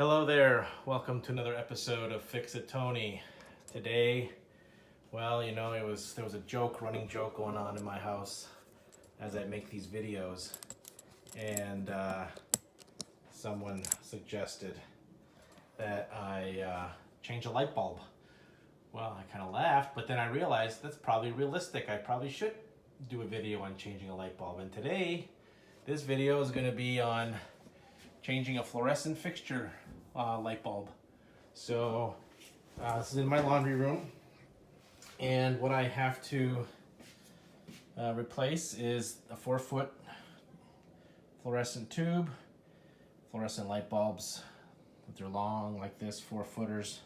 Hello there, welcome to another episode of Fix It Tony. Today, well, there was a running joke going on in my house as I make these videos, and someone suggested that I change a light bulb. Well, I kind of laughed, but then I realized that's probably realistic. I probably should do a video on changing a light bulb, and today, this video is going to be on changing a fluorescent fixture light bulb. So this is in my laundry room, and what I have to replace is a 4-foot fluorescent tube. Fluorescent light bulbs, if they're long like this, 4-footers,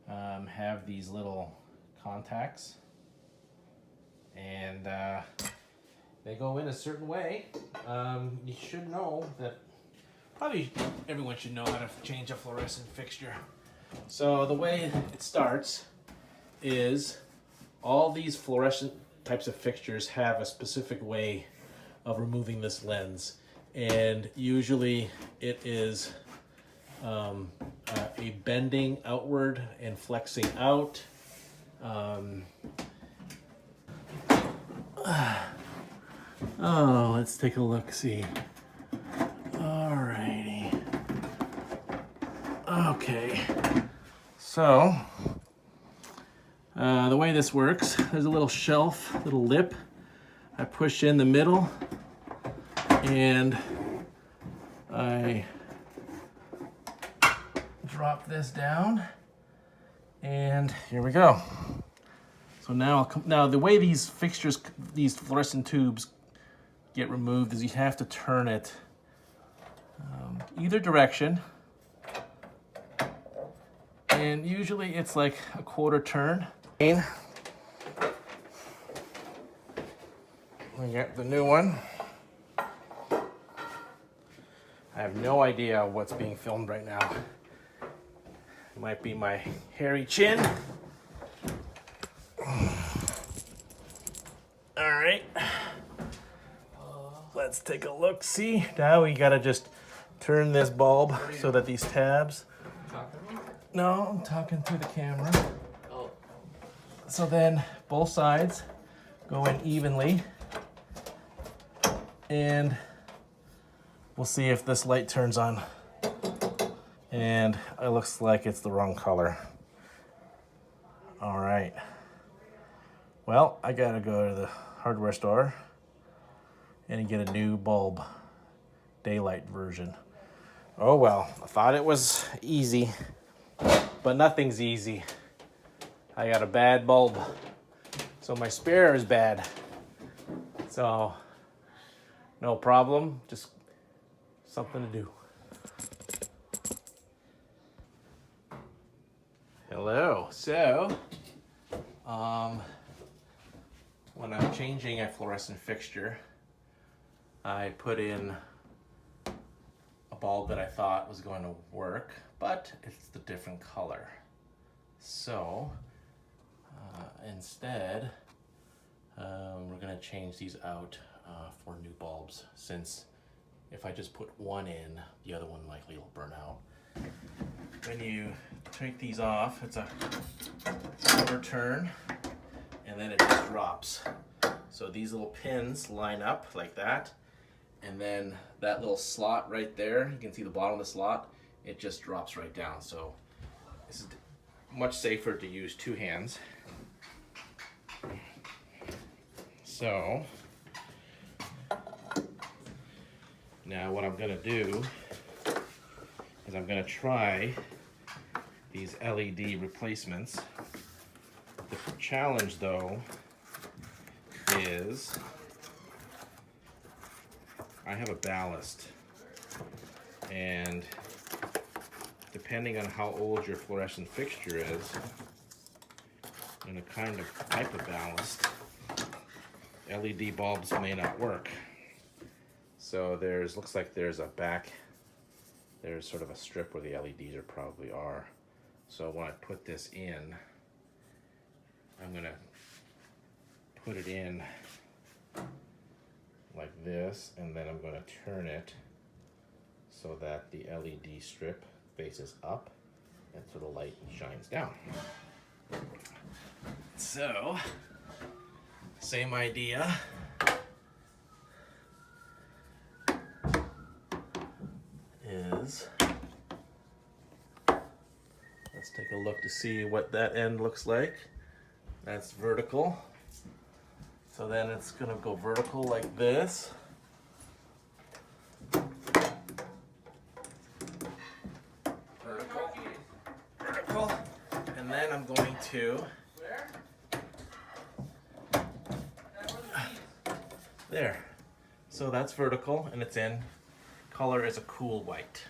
have these little contacts, and they go in a certain way. You should know that. Probably everyone should know how to change a fluorescent fixture. So the way it starts is all these fluorescent types of fixtures have a specific way of removing this lens. And usually it is a bending outward and flexing out. Let's take a look, see. Alrighty. Okay. So, the way this works, there's a little shelf, little lip. I push in the middle, and I drop this down, and here we go. So now the way these fixtures, these fluorescent tubes get removed is you have to turn it either direction, and usually it's like a quarter turn. We got the new one. I have no idea what's being filmed right now. It might be my hairy chin. All right, let's take a look. See, now we gotta just turn this bulb so that these tabs. No, I'm talking through the camera. Oh. So then both sides go in evenly, and we'll see if this light turns on. And it looks like it's the wrong color. All right. Well, I gotta go to the hardware store and get a new bulb, daylight version. Oh well, I thought it was easy, but nothing's easy. I got a bad bulb, so my spare is bad. So, no problem, just something to do. Hello, so, when I'm changing a fluorescent fixture, I put in a bulb that I thought was going to work, but it's the different color. So instead, we're going to change these out for new bulbs, since if I just put one in, the other one likely will burn out. When you take these off, it's a quarter turn, and then it just drops. So these little pins line up like that, and then that little slot right there, you can see the bottom of the slot, it just drops right down. So this is much safer to use two hands. So now what I'm gonna do is I'm gonna try these LED replacements. The challenge though is I have a ballast, and depending on how old your fluorescent fixture is and the kind of type of ballast, LED bulbs may not work. So looks like there's sort of a strip where the LEDs probably are. So when I put this in, I'm gonna put it in like this, and then I'm going to turn it so that the LED strip faces up, and so the light shines down. So, same idea. Is, let's take a look to see what that end looks like. That's vertical. So then it's gonna go vertical like this. Vertical. And then I'm going to, there. So that's vertical and it's in. Color is a cool white.